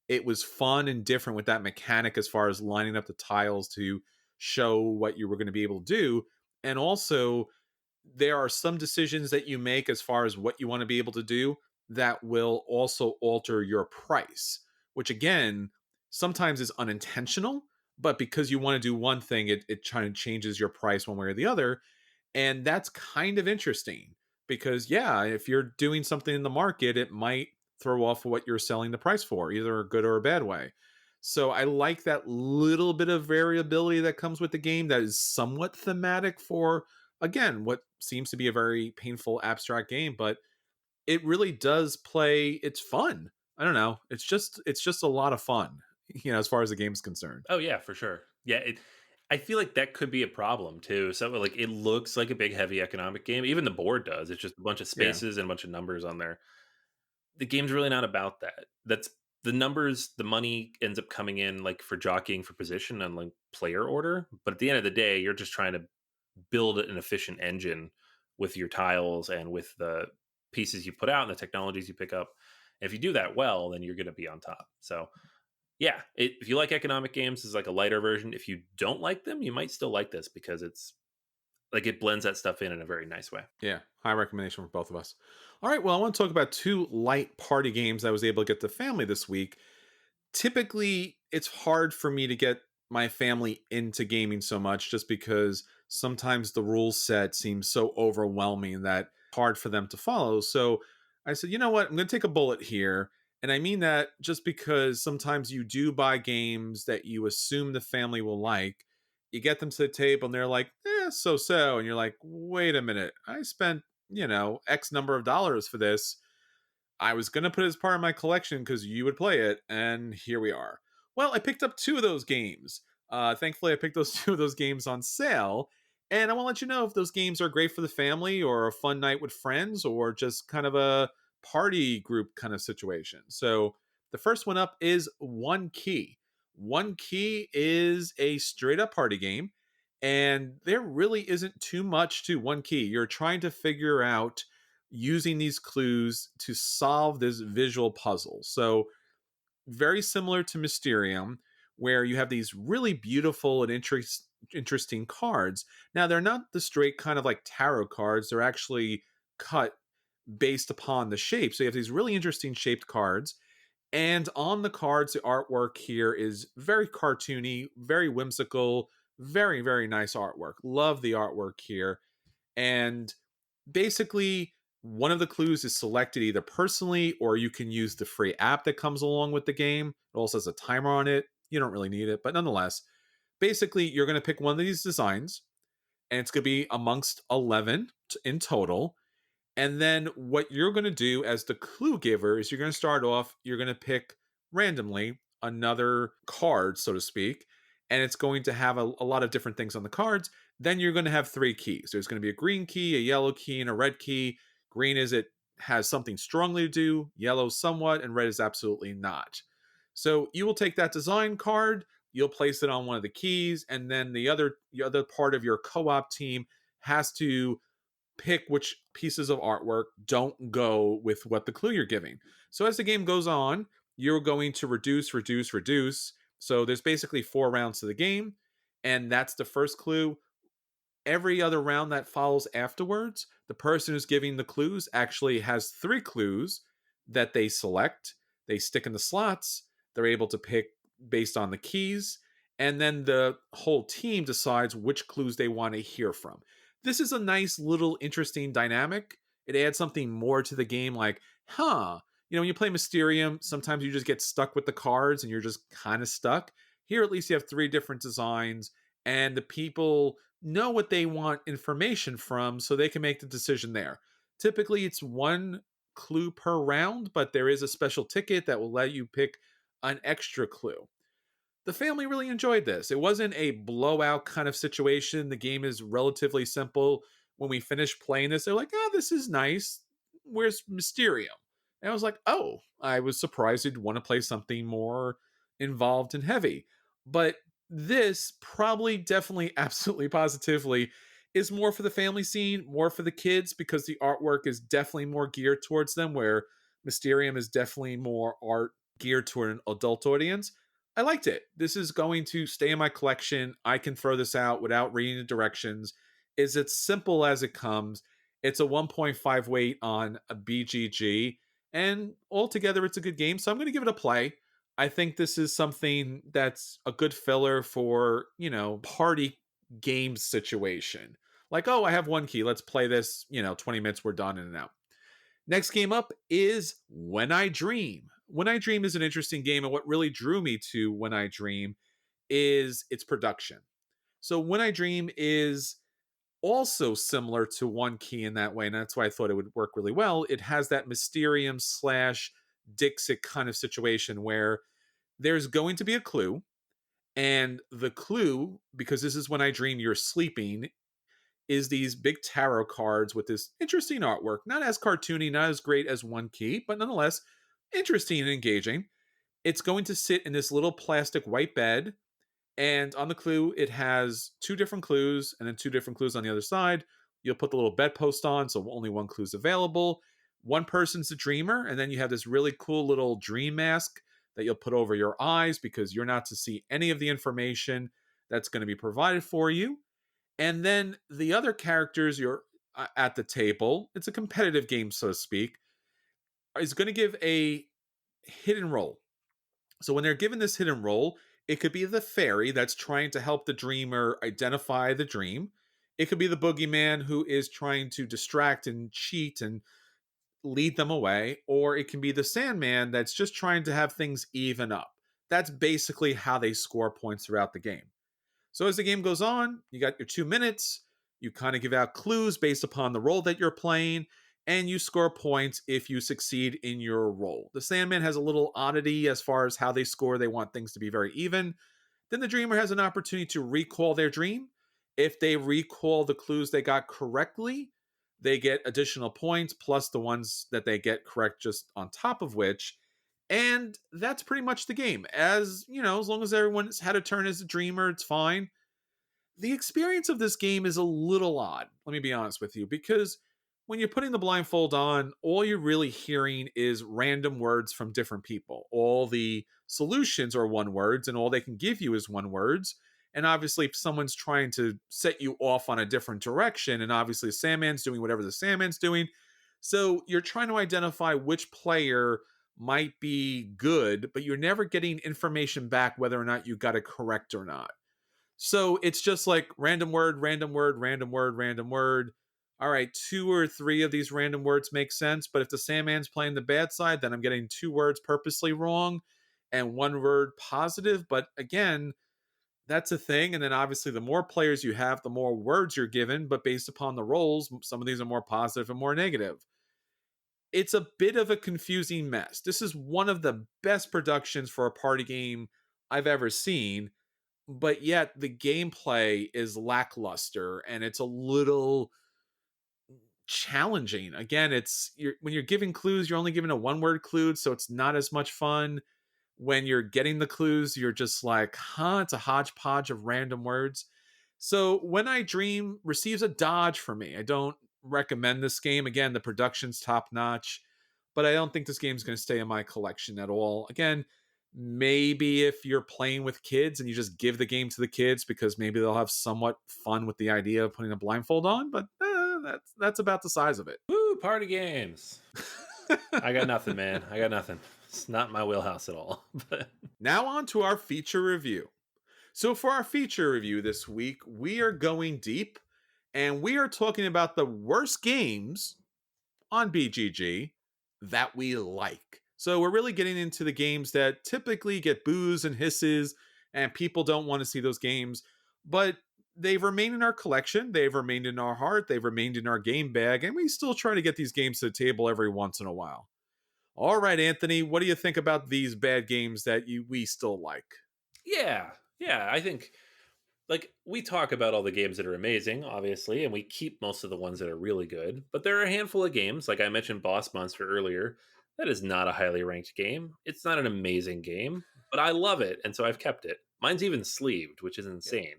Speaker 1: It was fun and different with that mechanic as far as lining up the tiles to show what you were going to be able to do. And also, there are some decisions that you make as far as what you want to be able to do that will also alter your price, which again, sometimes is unintentional, but because you want to do one thing, it kind of changes your price one way or the other. And that's kind of interesting because, yeah, if you're doing something in the market, it might throw off what you're selling the price for, either a good or a bad way. So I like that little bit of variability that comes with the game that is somewhat thematic for, again, what seems to be a very painful abstract game, but it really does play. It's fun. I don't know. It's just a lot of fun, as far as the game's concerned.
Speaker 2: Oh yeah, for sure. Yeah, I feel like that could be a problem too. So like it looks like a big heavy economic game. Even the board does. It's just a bunch of
Speaker 1: Yeah.
Speaker 2: spaces and a bunch of numbers on there. The game's really not about that. That's the numbers, the money ends up coming in like for jockeying for position on like player order. But at the end of the day, you're just trying to build an efficient engine with your tiles and with the pieces you put out and the technologies you pick up. And if you do that well, then you're going to be on top. So yeah, if you like economic games, it's like a lighter version. If you don't like them, you might still like this because it's like it blends that stuff in a very nice way.
Speaker 1: Yeah, high recommendation for both of us. All right, well, I want to talk about two light party games I was able to get the family this week. Typically, it's hard for me to get my family into gaming so much just because sometimes the rule set seems so overwhelming that hard for them to follow. So I said, you know what? I'm going to take a bullet here. And I mean that just because sometimes you do buy games that you assume the family will like. You get them to the table and they're like, so so. And you're like, wait a minute. I spent, X number of dollars for this. I was going to put it as part of my collection because you would play it, and here we are. Well, I picked up two of those games. Thankfully, I picked those two of those games on sale, and I want to let you know if those games are great for the family or a fun night with friends or just kind of a party group kind of situation. So, the first one up is One Key. One Key is a straight up party game, and there really isn't too much to One Key. You're trying to figure out using these clues to solve this visual puzzle. So, very similar to Mysterium, where you have these really beautiful and interesting cards. Now, they're not the straight kind of like tarot cards, they're actually cut based upon the shape. So, you have these really interesting shaped cards. And on the cards, the artwork here is very cartoony, very whimsical, very, very nice artwork. Love the artwork here. And basically, one of the clues is selected either personally or you can use the free app that comes along with the game. It also has a timer on it. You don't really need it, but nonetheless, basically, you're going to pick one of these designs and it's going to be amongst 11 in total. And then what you're going to do as the clue giver is you're going to start off, you're going to pick randomly another card, so to speak, and it's going to have a lot of different things on the cards. Then you're going to have three keys. There's going to be a green key, a yellow key, and a red key. Green is it has something strongly to do, yellow somewhat, and red is absolutely not. So you will take that design card, you'll place it on one of the keys, and then the other part of your co-op team has to pick which pieces of artwork don't go with what the clue you're giving. So as the game goes on, you're going to reduce, reduce, reduce. So there's basically 4 rounds to the game, and that's the first clue. Every other round that follows afterwards, the person who's giving the clues actually has 3 clues that they select. They stick in the slots. They're able to pick based on the keys. And then the whole team decides which clues they want to hear from. This is a nice little interesting dynamic. It adds something more to the game, like, huh, when you play Mysterium, sometimes you just get stuck with the cards and you're just kind of stuck. Here, at least you have three different designs, and the people know what they want information from, so they can make the decision there. Typically, it's one clue per round, but there is a special ticket that will let you pick an extra clue. The family really enjoyed this. It wasn't a blowout kind of situation. The game is relatively simple. When we finished playing this, they're like, oh, this is nice. Where's Mysterium? And I was like, oh, I was surprised you'd want to play something more involved and heavy. But this probably, definitely, absolutely, positively is more for the family scene, more for the kids, because the artwork is definitely more geared towards them, where Mysterium is definitely more art geared toward an adult audience. I liked it. This is going to stay in my collection. I can throw this out without reading the directions. Is it simple as it comes? It's a 1.5 weight on a BGG, and altogether, it's a good game. So I'm going to give it a play. I think this is something that's a good filler for, party game situation. Like, oh, I have one key. Let's play this, 20 minutes, we're done, in and out. Next game up is When I Dream. When I Dream is an interesting game, and what really drew me to When I Dream is its production. So When I Dream is also similar to One Key in that way, and that's why I thought it would work really well. It has that Mysterium slash Dixit kind of situation where there's going to be a clue, and the clue, because this is When I Dream, you're sleeping, is these big tarot cards with this interesting artwork. Not as cartoony, not as great as One Key, but nonetheless interesting and engaging. It's going to sit in this little plastic white bed, and on the clue, it has two different clues and then two different clues on the other side. You'll put the little bedpost on, so only one clue is available. One person's the dreamer, and then you have this really cool little dream mask that you'll put over your eyes because you're not to see any of the information that's going to be provided for you. And then the other characters you're at the table, it's a competitive game, so to speak, is going to give a hidden role. So when they're given this hidden role, it could be the fairy that's trying to help the dreamer identify the dream. It could be the boogeyman who is trying to distract and cheat and lead them away. Or it can be the Sandman that's just trying to have things even up. That's basically how they score points throughout the game. So as the game goes on, you got your 2 minutes. You kind of give out clues based upon the role that you're playing, and you score points if you succeed in your role. The Sandman has a little oddity as far as how they score. They want things to be very even. Then the dreamer has an opportunity to recall their dream. If they recall the clues they got correctly, they get additional points plus the ones that they get correct just on top of which. And that's pretty much the game. As long as everyone's had a turn as a dreamer, it's fine. The experience of this game is a little odd, let me be honest with you, because when you're putting the blindfold on, all you're really hearing is random words from different people. All the solutions are one words, and all they can give you is one words. And obviously, if someone's trying to set you off on a different direction, and obviously the Sandman's doing whatever the Sandman's doing, so you're trying to identify which player might be good, but you're never getting information back whether or not you got it correct or not. So it's just like random word, random word, random word, random word. All right, two or three of these random words make sense, but if the Sandman's playing the bad side, then I'm getting two words purposely wrong and one word positive. But again, that's a thing. And then obviously, the more players you have, the more words you're given. But based upon the roles, some of these are more positive and more negative. It's a bit of a confusing mess. This is one of the best productions for a party game I've ever seen, but yet the gameplay is lackluster and it's a little challenging. Again, when you're giving clues, you're only giving a one word clue, so it's not as much fun. When you're getting the clues, you're just like, it's a hodgepodge of random words. So When I Dream receives a dodge for me. I don't recommend this game. Again, the production's top notch, but I don't think this game's going to stay in my collection at all. Again, maybe if you're playing with kids and you just give the game to the kids because maybe they'll have somewhat fun with the idea of putting a blindfold on, but that's about the size of it.
Speaker 2: Woo, party games. I got nothing, man. I got nothing. It's not my wheelhouse at all. But
Speaker 1: now on to our feature review. So for our feature review this week, we are going deep and we are talking about the worst games on BGG that we like. So we're really getting into the games that typically get boos and hisses, and people don't want to see those games, but they've remained in our collection, they've remained in our heart, they've remained in our game bag, and we still try to get these games to the table every once in a while. All right, Anthony, what do you think about these bad games that we still like?
Speaker 2: Yeah, yeah. I think like we talk about all the games that are amazing, obviously, and we keep most of the ones that are really good. But there are a handful of games, like I mentioned Boss Monster earlier, that is not a highly ranked game. It's not an amazing game, but I love it, and so I've kept it. Mine's even sleeved, which is insane.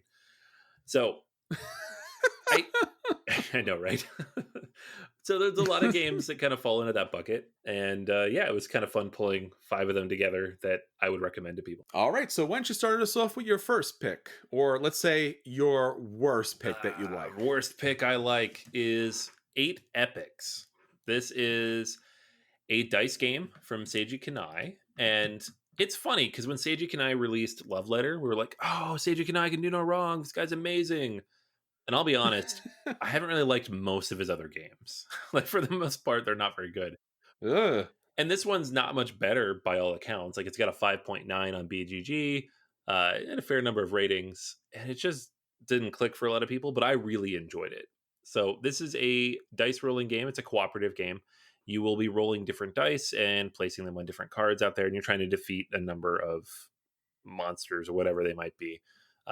Speaker 2: So I I know, right? So there's a lot of games that kind of fall into that bucket, and yeah, it was kind of fun pulling five of them together that I would recommend to people.
Speaker 1: All right, so why don't you start us off with your first pick, or let's say your worst pick that you like?
Speaker 2: Worst pick I like is Eight Epics. This is a dice game from Seiji Kanai, and it's funny because when Seiji Kanai released Love Letter, we were like, "Oh, Seiji Kanai can do no wrong. This guy's amazing." And I'll be honest, I haven't really liked most of his other games. Like for the most part, they're not very good.
Speaker 1: Ugh.
Speaker 2: And this one's not much better by all accounts. Like it's got a 5.9 on BGG, and a fair number of ratings, and it just didn't click for a lot of people. But I really enjoyed it. So this is a dice rolling game. It's a cooperative game. You will be rolling different dice and placing them on different cards out there, and you're trying to defeat a number of monsters or whatever they might be.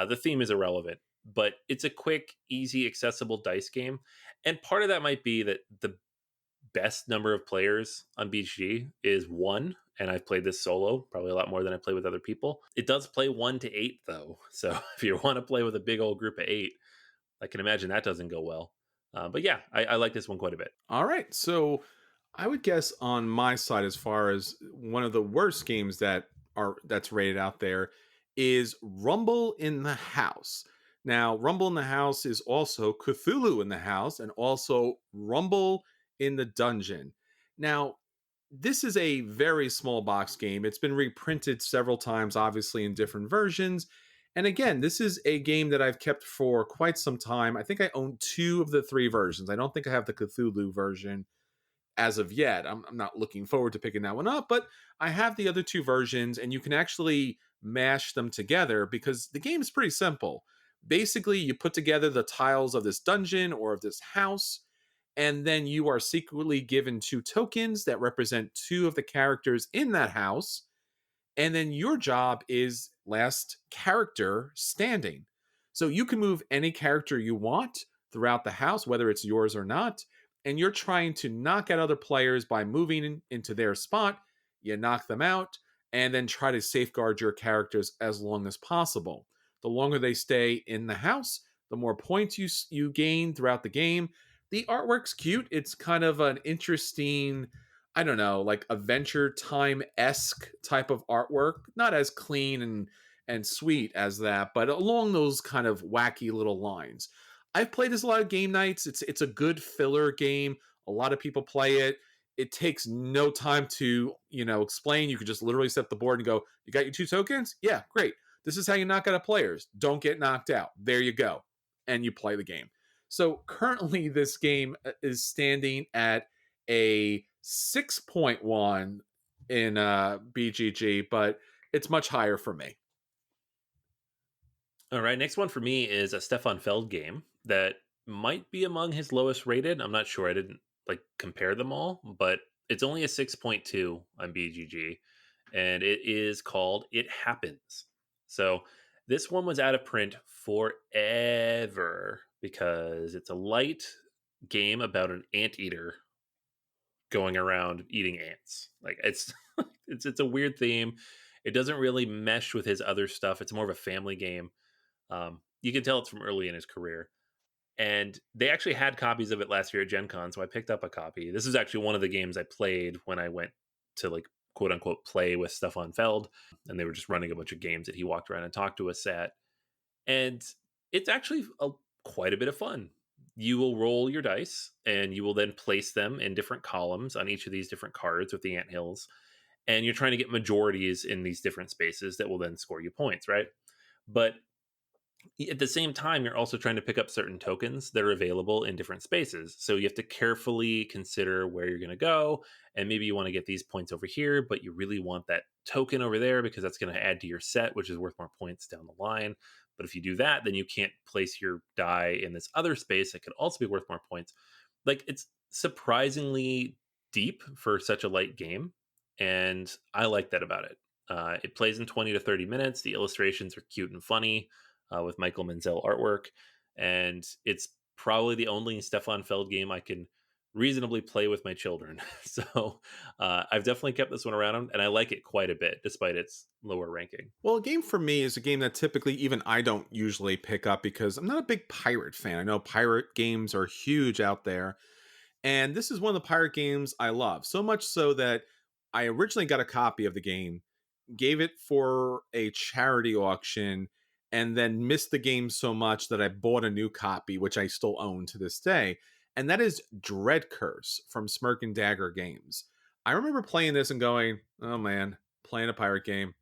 Speaker 2: The theme is irrelevant, but it's a quick, easy, accessible dice game. And part of that might be that the best number of players on BG is one, and I've played this solo probably a lot more than I play with other people. It does play 1 to 8 though, so if you want to play with a big old group of 8, I can imagine that doesn't go well. But yeah, I like this one quite a bit.
Speaker 1: All right, so I would guess on my side, as far as one of the worst games that's rated out there, is Rumble in the House. Now, Rumble in the House is also Cthulhu in the House, and also Rumble in the Dungeon. Now, this is a very small box game. It's been reprinted several times, obviously, in different versions. And again, this is a game that I've kept for quite some time. I think I own two of the three versions. I don't think I have the Cthulhu version as of yet. I'm not looking forward to picking that one up, but I have the other two versions, and you can actually mash them together because the game is pretty simple. Basically, you put together the tiles of this dungeon or of this house, and then you are secretly given two tokens that represent two of the characters in that house, and then your job is last character standing. So you can move any character you want throughout the house, whether it's yours or not, and you're trying to knock out other players by moving into their spot. You knock them out and then try to safeguard your characters as long as possible. The longer they stay in the house, the more points you gain throughout the game. The artwork's cute. It's kind of an interesting, I don't know, like Adventure Time esque type of artwork. Not as clean and sweet as that, but along those kind of wacky little lines. I've played this a lot of game nights. It's a good filler game. A lot of people play it. It takes no time to explain. You could just literally set the board and go, "You got your two tokens? Yeah, great. This is how you knock out players. Don't get knocked out. There you go," and you play the game. So currently, this game is standing at a 6.1 in BGG, but it's much higher for me.
Speaker 2: All right, next one for me is a Stefan Feld game that might be among his lowest rated. I'm not sure. I didn't like compare them all, but it's only a 6.2 on BGG, and it is called It Happens. So this one was out of print forever because it's a light game about an anteater going around eating ants. Like it's it's a weird theme. It doesn't really mesh with his other stuff. It's more of a family game. You can tell it's from early in his career. And they actually had copies of it last year at Gen Con, so I picked up a copy. This is actually one of the games I played when I went to like quote unquote play with Stefan Feld, and they were just running a bunch of games that he walked around and talked to us at. And it's actually quite a bit of fun. You will roll your dice, and you will then place them in different columns on each of these different cards with the ant hills, and you're trying to get majorities in these different spaces that will then score you points, right? But At the same time, you're also trying to pick up certain tokens that are available in different spaces. So you have to carefully consider where you're going to go. And maybe you want to get these points over here, but you really want that token over there because that's going to add to your set, which is worth more points down the line. But if you do that, then you can't place your die in this other space that could also be worth more points. Like, it's surprisingly deep for such a light game. And I like that about it. It plays in 20 to 30 minutes. The illustrations are cute and funny with Michael Menzel artwork. And it's probably the only Stefan Feld game I can reasonably play with my children. So I've definitely kept this one around, and I like it quite a bit, despite its lower ranking.
Speaker 1: Well, a game for me is a game that typically even I don't usually pick up because I'm not a big pirate fan. I know pirate games are huge out there, and this is one of the pirate games I love. So much so that I originally got a copy of the game, gave it for a charity auction, and then missed the game so much that I bought a new copy, which I still own to this day. And that is Dread Curse from Smirk and Dagger Games. I remember playing this and going, oh man, playing a pirate game.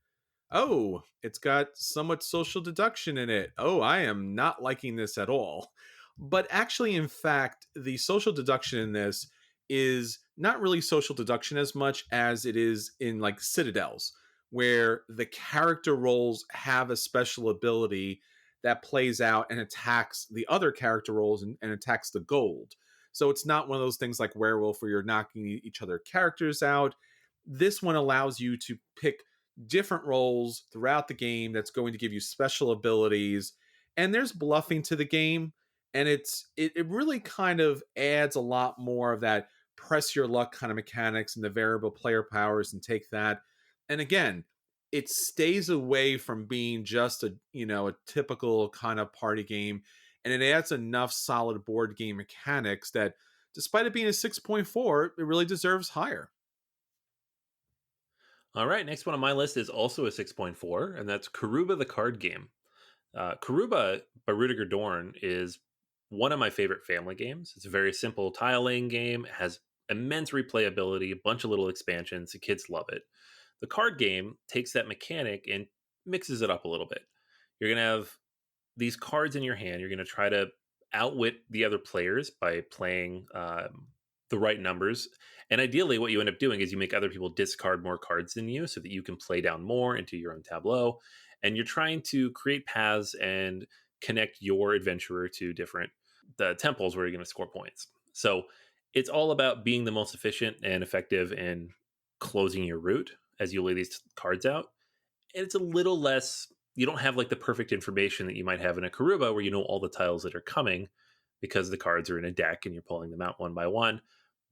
Speaker 1: Oh, it's got somewhat social deduction in it. Oh, I am not liking this at all. But actually, in fact, the social deduction in this is not really social deduction as much as it is in like Citadels, where the character roles have a special ability that plays out and attacks the other character roles and attacks the gold. So it's not one of those things like Werewolf where you're knocking each other characters out. This one allows you to pick different roles throughout the game that's going to give you special abilities, and there's bluffing to the game, and it really kind of adds a lot more of that press your luck kind of mechanics and the variable player powers and take that. And again, it stays away from being just a typical kind of party game, and it adds enough solid board game mechanics that despite it being a 6.4, it really deserves higher.
Speaker 2: All right, next one on my list is also a 6.4, and that's Karuba the card game. Karuba by Rudiger Dorn is one of my favorite family games. It's a very simple tile laying game, it has immense replayability, a bunch of little expansions. The kids love it. The card game takes that mechanic and mixes it up a little bit. You're going to have these cards in your hand. You're going to try to outwit the other players by playing the right numbers. And ideally, what you end up doing is you make other people discard more cards than you so that you can play down more into your own tableau. And you're trying to create paths and connect your adventurer to different the temples where you're going to score points. So it's all about being the most efficient and effective in closing your route as you lay these cards out. And it's a little less, you don't have like the perfect information that you might have in a Karuba where you know all the tiles that are coming because the cards are in a deck and you're pulling them out one by one.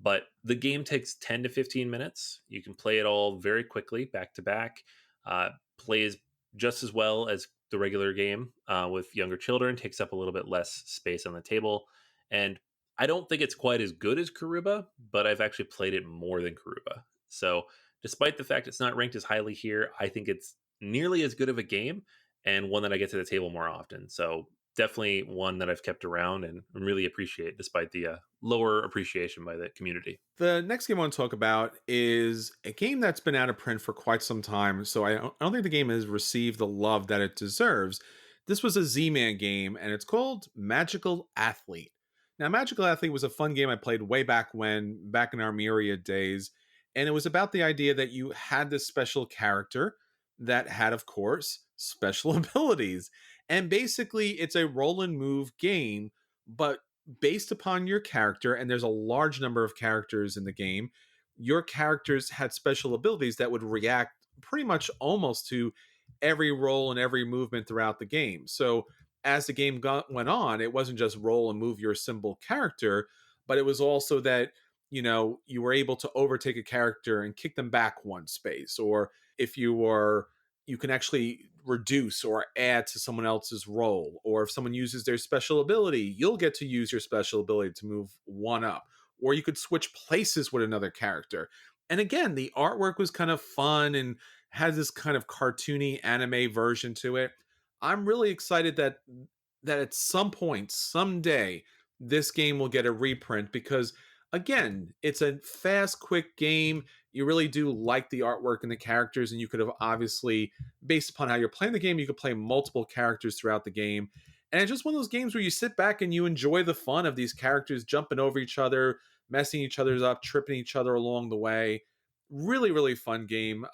Speaker 2: But the game takes 10 to 15 minutes. You can play it all very quickly, back to back. Plays just as well as the regular game with younger children, takes up a little bit less space on the table. And I don't think it's quite as good as Karuba, but I've actually played it more than Karuba. So despite the fact it's not ranked as highly here, I think it's nearly as good of a game and one that I get to the table more often. So definitely one that I've kept around and really appreciate despite the lower appreciation by the community.
Speaker 1: The next game I want to talk about is a game that's been out of print for quite some time, so I don't think the game has received the love that it deserves. This was a Z-Man game, and it's called Magical Athlete. Now, Magical Athlete was a fun game I played way back in our Myriad days, and it was about the idea that you had this special character that had, of course, special abilities. And basically, it's a roll and move game, but based upon your character, and there's a large number of characters in the game, your characters had special abilities that would react pretty much almost to every roll and every movement throughout the game. So as the game went on, it wasn't just roll and move your symbol character, but it was also that you were able to overtake a character and kick them back one space, or if you can actually reduce or add to someone else's role. Or if someone uses their special ability, you'll get to use your special ability to move one up. Or you could switch places with another character. And again, the artwork was kind of fun and had this kind of cartoony anime version to it. I'm really excited that at some point, someday, this game will get a reprint because again, it's a fast, quick game. you really do like the artwork and the characters, and you could have obviously, based upon how you're playing the game, you could play multiple characters throughout the game. And it's just one of those games where you sit back and you enjoy the fun of these characters jumping over each other, messing each other's up, tripping each other along the way. Really, really fun game.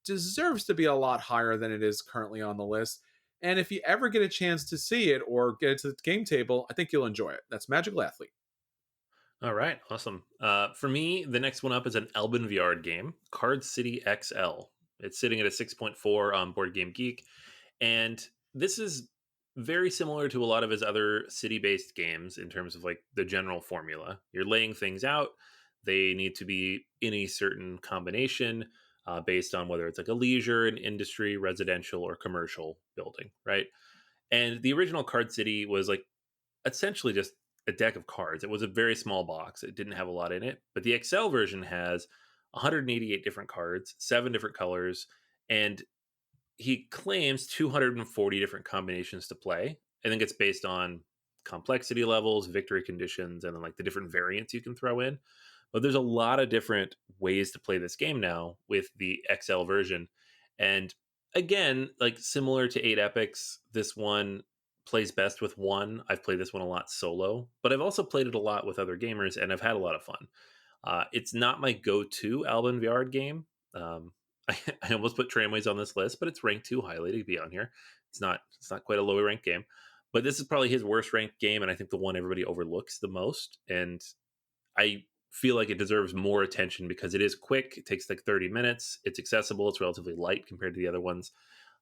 Speaker 1: Deserves to be a lot higher than it is currently on the list. And if you ever get a chance to see it or get it to the game table, I think you'll enjoy it. That's Magical Athlete.
Speaker 2: All right, awesome. For me, the next one up is an Alban Viard game, Card City XL. It's sitting at a 6.4 on Board Game Geek, and this is very similar to a lot of his other city-based games in terms of like the general formula. You're laying things out; they need to be in a certain combination based on whether it's like a leisure, an industry, residential, or commercial building, right? And the original Card City was like essentially just a deck of cards. It was a very small box. It didn't have a lot in it. But the XL version has 188 different cards, 7 different colors, and he claims 240 different combinations to play. I think it's based on complexity levels, victory conditions, and then like the different variants you can throw in. But there's a lot of different ways to play this game now with the XL version. And again, like similar to Eight Epics, this one plays best with one. I've played this one a lot solo, but I've also played it a lot with other gamers and I've had a lot of fun. It's not my go-to Alban Viard game. Um, I almost put Tramways on this list, but it's ranked too highly to be on here. It's not quite a lower ranked game, but this is probably his worst ranked game, and I think the one everybody overlooks the most. And I feel like it deserves more attention because it is quick. It takes like 30 minutes. It's accessible. It's relatively light compared to the other ones.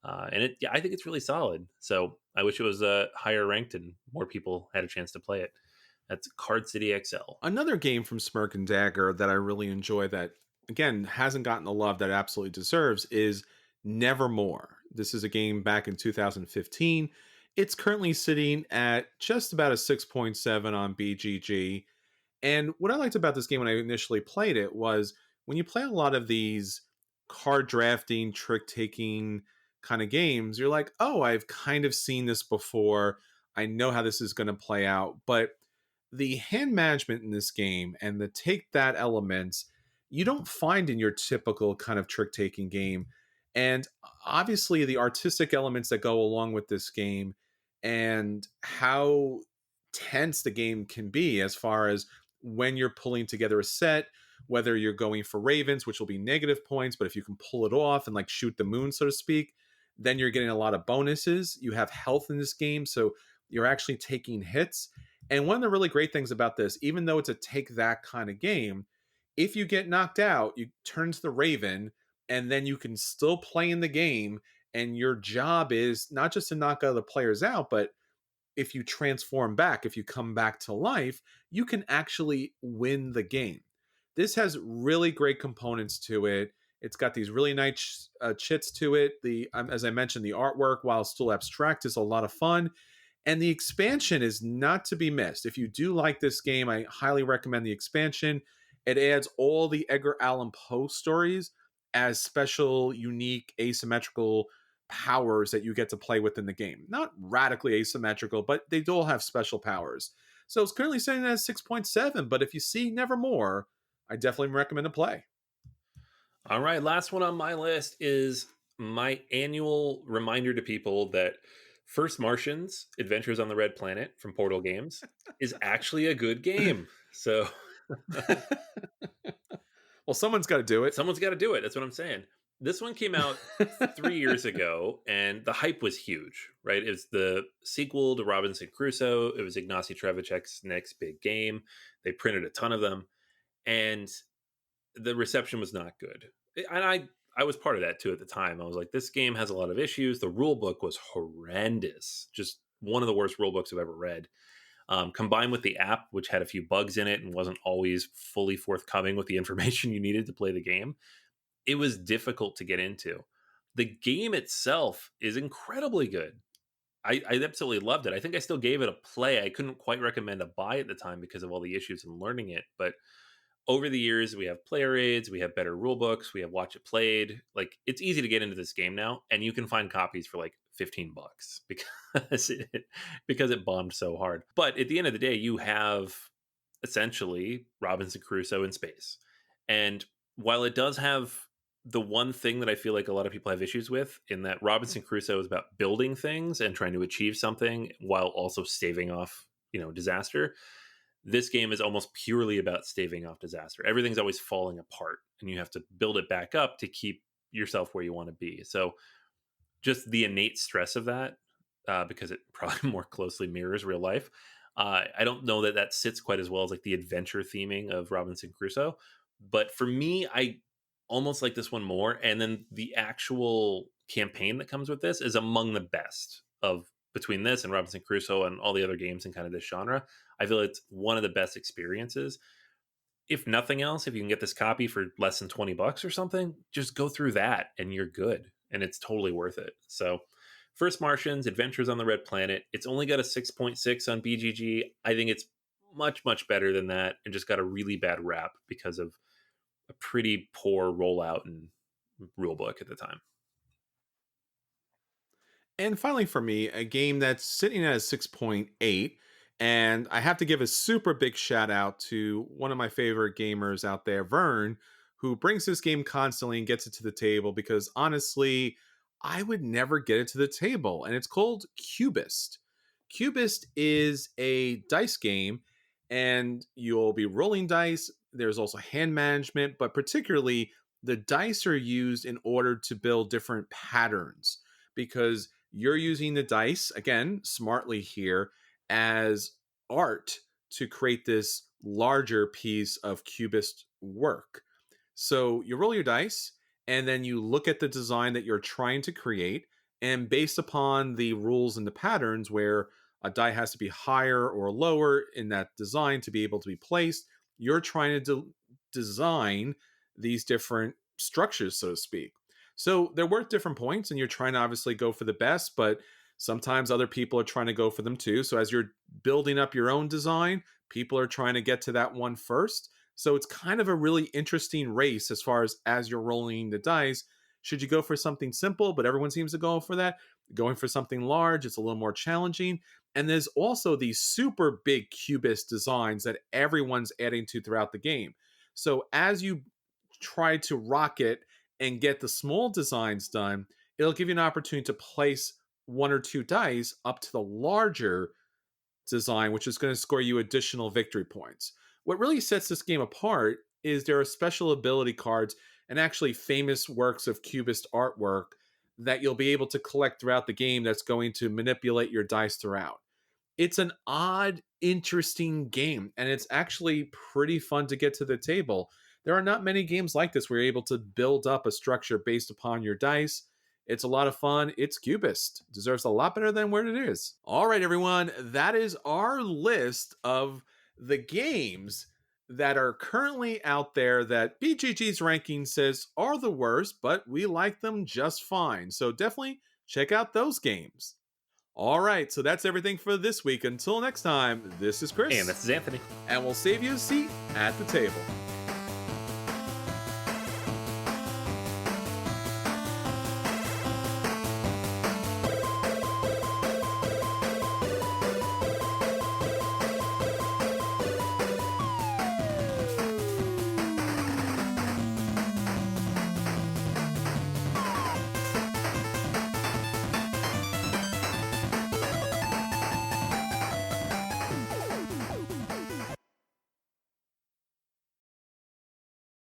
Speaker 2: Yeah, I think it's really solid. So I wish it was higher ranked and more people had a chance to play it. That's Card City XL.
Speaker 1: Another game from Smirk and Dagger that I really enjoy that, again, hasn't gotten the love that it absolutely deserves is Nevermore. This is a game back in 2015. It's currently sitting at just about a 6.7 on BGG. And what I liked about this game when I initially played it was when you play a lot of these card drafting, trick taking kind of games, you're like, oh, I've kind of seen this before. I know how this is going to play out. But the hand management in this game and the take that elements you don't find in your typical kind of trick taking game. And obviously, the artistic elements that go along with this game and how tense the game can be as far as when you're pulling together a set, whether you're going for ravens, which will be negative points, but if you can pull it off and like shoot the moon, so to speak, then you're getting a lot of bonuses. You have health in this game, so you're actually taking hits. And one of the really great things about this, even though it's a take that kind of game, if you get knocked out, you turn to the raven, and then you can still play in the game. And your job is not just to knock other players out, but if you transform back, if you come back to life, you can actually win the game. This has really great components to it. It's got these really nice chits to it. The as I mentioned, the artwork, while still abstract, is a lot of fun. And the expansion is not to be missed. If you do like this game, I highly recommend the expansion. It adds all the Edgar Allan Poe stories as special, unique, asymmetrical powers that you get to play within the game. Not radically asymmetrical, but they do all have special powers. So it's currently sitting at 6.7, but if you see Nevermore, I definitely recommend to play.
Speaker 2: All right, last one on my list is my annual reminder to people that First Martians Adventures on the Red Planet from Portal Games is actually a good game. So
Speaker 1: Well, someone's got to do it.
Speaker 2: someone's got to do it. That's what I'm saying. This one came out 3 years ago, and the hype was huge, right? It's the sequel to Robinson Crusoe. It was Ignacy Trzewiczek's next big game. They printed a ton of them, and the reception was not good. And I was part of that too at the time. I was like, this game has a lot of issues. The rule book was horrendous. Just one of the worst rule books I've ever read. Combined with the app, which had a few bugs in it and wasn't always fully forthcoming with the information you needed to play the game, it was difficult to get into. The game itself is incredibly good. I absolutely loved it. I think I still gave it a play. I couldn't quite recommend a buy at the time because of all the issues in learning it. But over the years, we have player aids, we have better rule books, we have watch it played. Like, it's easy to get into this game now, and you can find copies for like $15 because it bombed so hard. But at the end of the day, you have essentially Robinson Crusoe in space. And while it does have the one thing that I feel like a lot of people have issues with, in that Robinson Crusoe is about building things and trying to achieve something while also staving off, disaster. This game is almost purely about staving off disaster. Everything's always falling apart and you have to build it back up to keep yourself where you want to be. So just the innate stress of that, because it probably more closely mirrors real life. I don't know that that sits quite as well as like the adventure theming of Robinson Crusoe, but for me, I almost like this one more. And then the actual campaign that comes with this is among the best of between this and Robinson Crusoe and all the other games in kind of this genre. I feel it's one of the best experiences. If nothing else, if you can get this copy for less than $20 or something, just go through that and you're good. And it's totally worth it. So, First Martians, Adventures on the Red Planet. It's only got a 6.6 on BGG. I think it's much, much better than that and just got a really bad rap because of a pretty poor rollout and rulebook at the time.
Speaker 1: And finally, for me, a game that's sitting at a 6.8. And I have to give a super big shout out to one of my favorite gamers out there, Vern, who brings this game constantly and gets it to the table because honestly, I would never get it to the table. And it's called Cubist. Cubist is a dice game, and you'll be rolling dice. There's also hand management, but particularly the dice are used in order to build different patterns because you're using the dice, again, smartly here, as art to create this larger piece of cubist work. So you roll your dice and then you look at the design that you're trying to create. And based upon the rules and the patterns where a die has to be higher or lower in that design to be able to be placed, you're trying to design these different structures, so to speak. So they're worth different points, and you're trying to obviously go for the best, but sometimes other people are trying to go for them too. So as you're building up your own design, people are trying to get to that one first. So it's kind of a really interesting race as you're rolling the dice. Should you go for something simple, but everyone seems to go for that? Going for something large, it's a little more challenging. And there's also these super big cubist designs that everyone's adding to throughout the game. So as you try to rocket and get the small designs done, it'll give you an opportunity to place one or two dice up to the larger design, which is going to score you additional victory points. What really sets this game apart is there are special ability cards and actually famous works of cubist artwork that you'll be able to collect throughout the game that's going to manipulate your dice throughout. It's an odd, interesting game, and it's actually pretty fun to get to the table. There are not many games like this where you're able to build up a structure based upon your dice. It's a lot of fun. It's Cubist. Deserves a lot better than what it is. All right, everyone. That is our list of the games that are currently out there that BGG's ranking says are the worst, but we like them just fine. So definitely check out those games. All right, so that's everything for this week. Until next time, this is
Speaker 2: And
Speaker 1: Chris,
Speaker 2: this is Anthony.
Speaker 1: and we'll save you a seat at the table.